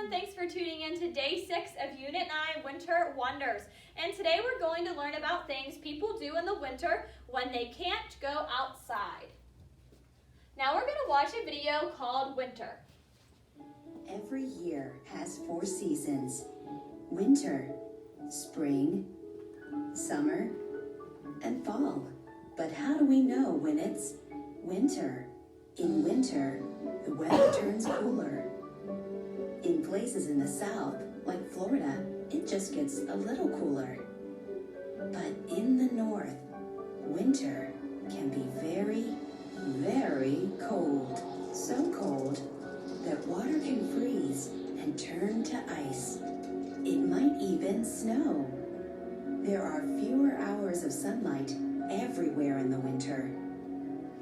everyone, thanks for tuning in to day 6 of Unit 9 Winter Wonders. And today we're going to learn about things people do in the winter when they can't go outside. Now we're going to watch a video called Winter. Every year has 4 seasons: winter, spring, summer, and fall. But how do we know when it's winter? In winter, the weather turns cooler. In places in the south, like Florida, it just gets a little cooler. But in the north, winter can be very, very cold. So cold that water can freeze and turn to ice. It might even snow. There are fewer hours of sunlight everywhere in the winter,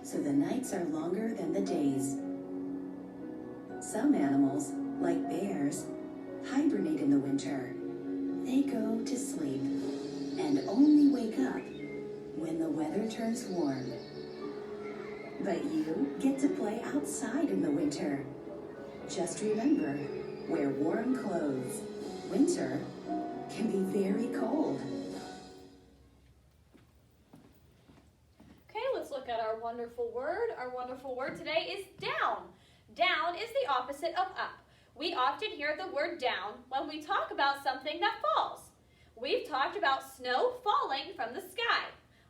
so the nights are longer than the days. Some animals, like bears, hibernate in the winter. They go to sleep and only wake up when the weather turns warm. But you get to play outside in the winter. Just remember, wear warm clothes. Winter can be very cold. Okay, let's look at our wonderful word. Our wonderful word today is down. Down is the opposite of up. We often hear the word down when we talk about something that falls. We've talked about snow falling from the sky.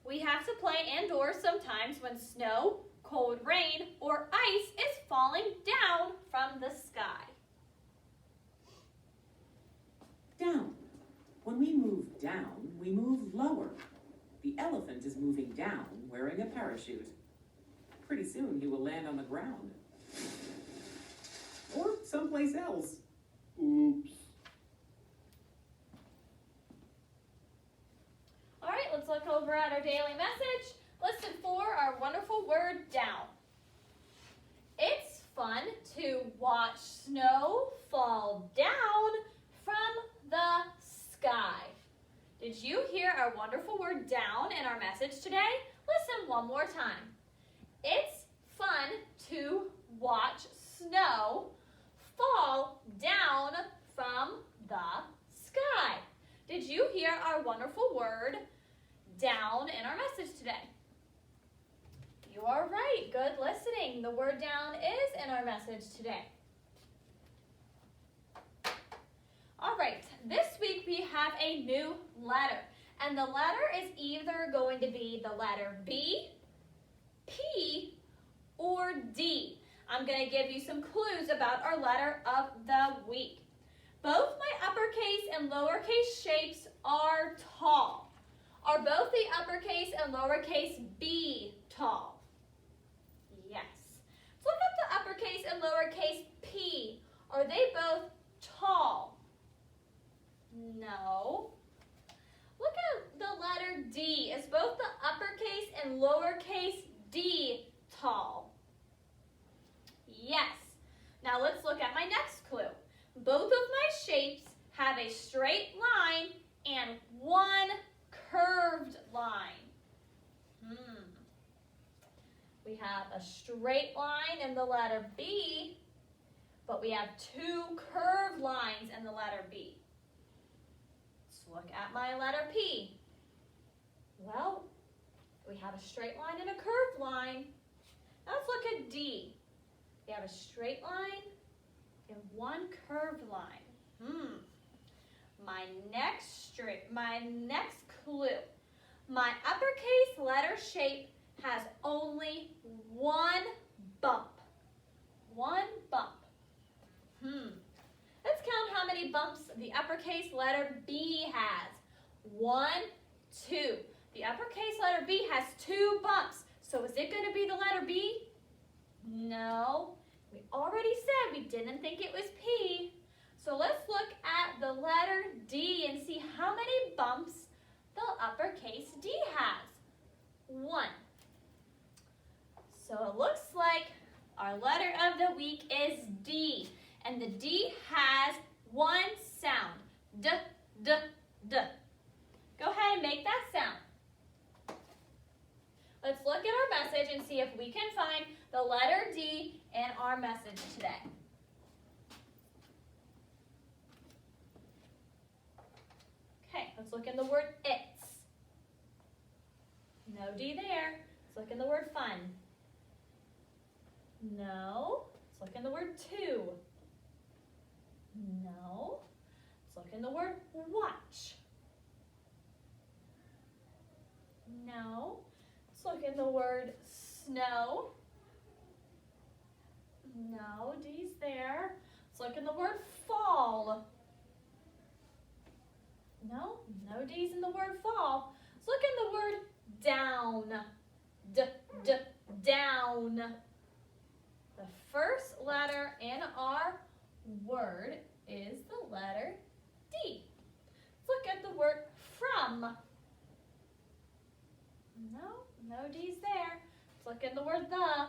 We have to play indoors sometimes when snow, cold rain, or ice is falling down from the sky. Down. When we move down, we move lower. The elephant is moving down, wearing a parachute. Pretty soon he will land on the ground. Or someplace else. Oops. All right, let's look over at our daily message. Lesson 4, our wonderful word down. It's fun to watch snow fall down from the sky. Did you hear our wonderful word down in our message today? Listen one more time. It's fun to watch snow fall down from the sky. Did you hear our wonderful word down in our message today? You are right. Good listening. The word down is in our message today. All right, this week we have a new letter, and the letter is either going to be the letter B, P, or D. I'm going to give you some clues about our letter of the week. Both my uppercase and lowercase shapes are tall. Are both the uppercase and lowercase B tall? Yes. Let's look at the uppercase and lowercase P. Are they both tall? No. Look at the letter D. Is both the uppercase and lowercase D tall? Yes. Now let's look at my next clue. Both of my shapes have a straight line and one curved line. We have a straight line in the letter B, but we have 2 curved lines in the letter B. Let's look at my letter P. Well, we have a straight line and a curved line. Now let's look at D. We have a straight line and one curved line. My next clue. My uppercase letter shape has only one bump. One bump. Let's count how many bumps the uppercase letter B has. 1, 2. The uppercase letter B has 2 bumps. So is it going to be the letter B? No. We already said we didn't think it was P. So let's look at the letter D and see how many bumps the uppercase D has. 1. So it looks like our letter of the week is D. And the D has one sound. D, D, D. Go ahead and make that sound. Let's look at our message and see if we can find the letter D in our message today. let's look in the word it's. No D there. Let's look in the word fun. No. Let's look in the word to. No. Let's look in the word watch. No. Let's look in the word snow. No, D's there. Let's look in the word fall. No, no D's in the word fall. Let's look in the word down. Down. The first letter in our word is the letter D. Let's look at the word from. No D's there. Let's look in the word the.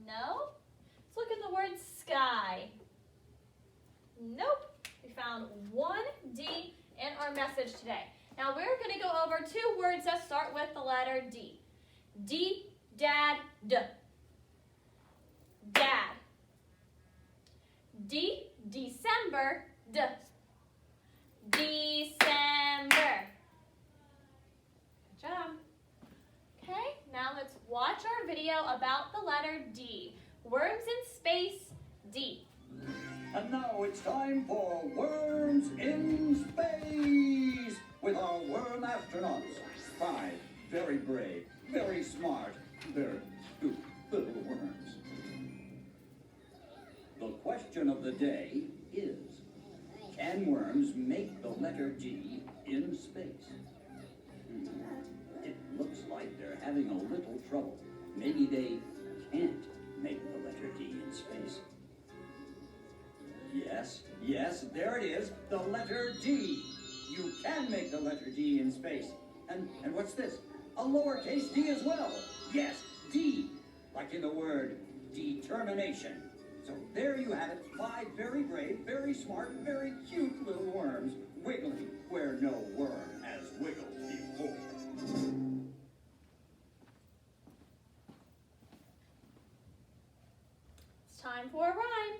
No. Let's look in the word sky. Nope. We found one D in our message today. Now we're going to go over two words that start with the letter D. D, dad, d. Dad. D, December, d. December. Good job. Okay, now let's watch our video about the letter D. Worms in space, D. And now it's time for Worms in Space with our worm astronauts. 5 very brave, very smart, very cute little worms. The question of the day is, can worms make the letter D in space? It looks like they're having a little trouble. Maybe they can't make the letter D in space. Yes, there it is, the letter D. You can make the letter D in space. And what's this? A lowercase d as well. Yes, D, like in the word determination. So there you have it, 5 very brave, very smart, very cute little worms wiggling where no worm has wiggled before. It's time for a rhyme.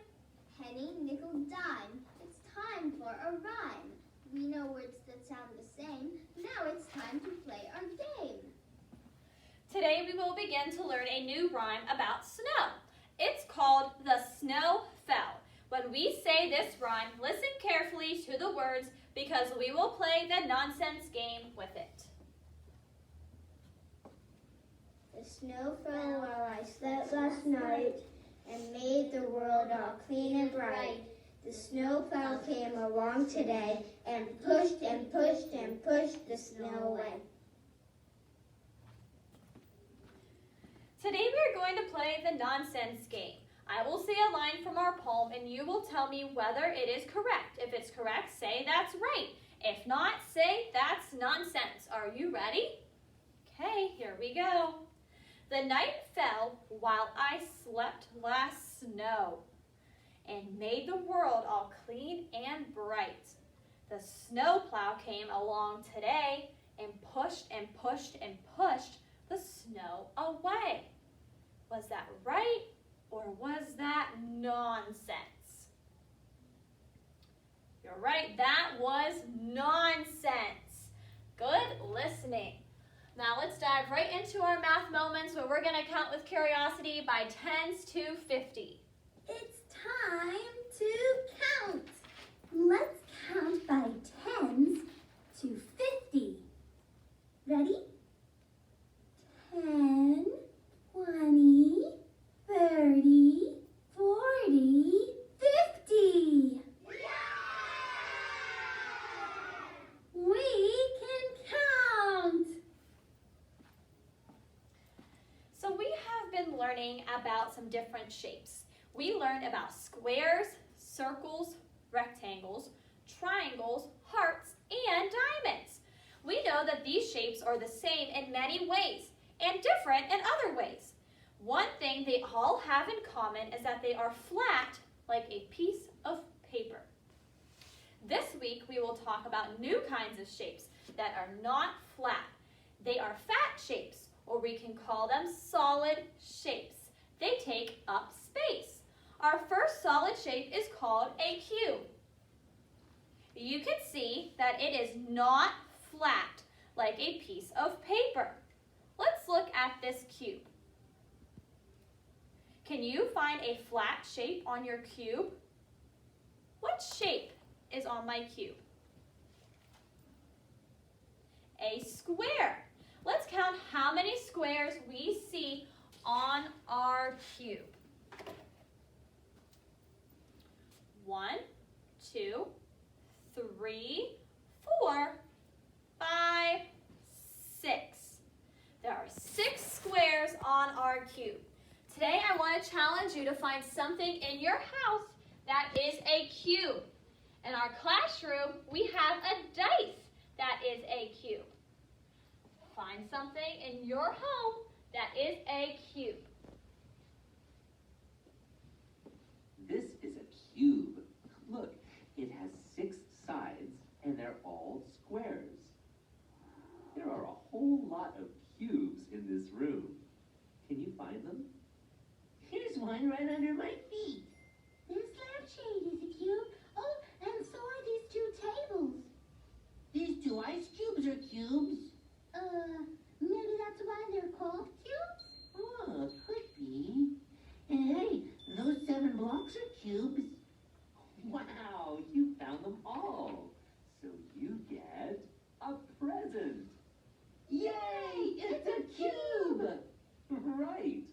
Penny, nickel, dime. It's time for a rhyme. We know words that sound the same. Now it's time to play our game. Today we will begin to learn a new rhyme about snow. It's called The Snow Fell. When we say this rhyme, listen carefully to the words because we will play the nonsense game with it. The snow fell while I slept last night and made the world all clean and bright. The snowplow came along today and pushed and pushed and pushed the snow away. Today we are going to play the nonsense game. I will say a line from our poem and you will tell me whether it is correct. If it's correct, say that's right. If not, say that's nonsense. Are you ready? Okay, here we go. The night fell while I slept last snow and made the world all clean and bright. The snowplow came along today and pushed and pushed and pushed the snow away. Was that right or was that nonsense? You're right, that was nonsense. Good listening. Now let's dive right into our math moments where we're going to count with curiosity by tens to 50. It's time to count. Let's count by tens to 50. Ready? 10, 20, 30, 40, 50. We can count. So we have been learning about some different shapes. We learned about squares, circles, rectangles, triangles, hearts, and diamonds. We know that these shapes are the same in many ways and different in other ways. One thing they all have in common is that they are flat like a piece of paper. This week we will talk about new kinds of shapes that are not flat. They are fat shapes, or we can call them solid shapes. They take up space. Our first solid shape is called a cube. you can see that it is not flat like a piece of paper. Let's look at this cube. Can you find a flat shape on your cube? What shape is on my cube? A square. Let's count how many squares we see on our cube. 1, 2, 3, 4, 5, 6. There are 6 squares on our cube. Today I want to challenge you to find something in your house that is a cube. In our classroom, we have a dice that is a cube. Find something in your home that is a cube. This is a cube. Look, it has 6 sides and they're all squares. There are a whole lot of cubes in this room. Can you find them? Here's one right under my feet. This lampshade is a cube. Oh, and so are these 2 tables. These 2 ice cubes are cubes. Maybe that's why they're called cubes? Oh, could be. And hey, those 7 blocks are cubes. Wow, you found them all. So you get a present. Yay! It's a cube! Right.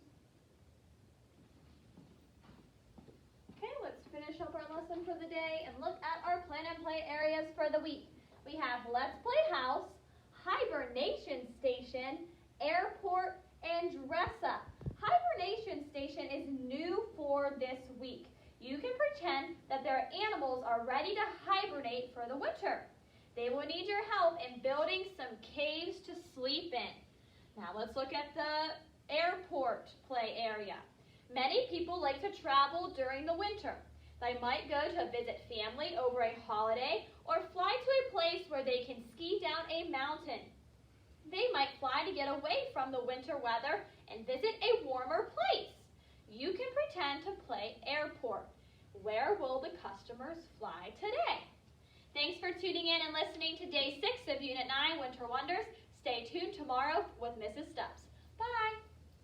Okay, let's finish up our lesson for the day and look at our plan and play areas for the week. We have Let's Play House, Hibernation Station, Airport, and Dress Up. Hibernation Station is new for this week. You can pretend that their animals are ready to hibernate for the winter. They will need your help in building some caves to sleep in. Now let's look at the airport play area. Many people like to travel during the winter. They might go to visit family over a holiday or fly to a place where they can ski down a mountain. They might fly to get away from the winter weather and visit a warmer place. You can pretend to play airport. Where will the customers fly today? Thanks for tuning in and listening to Day 6 of Unit 9, Winter Wonders. Stay tuned tomorrow with Mrs. Stubbs.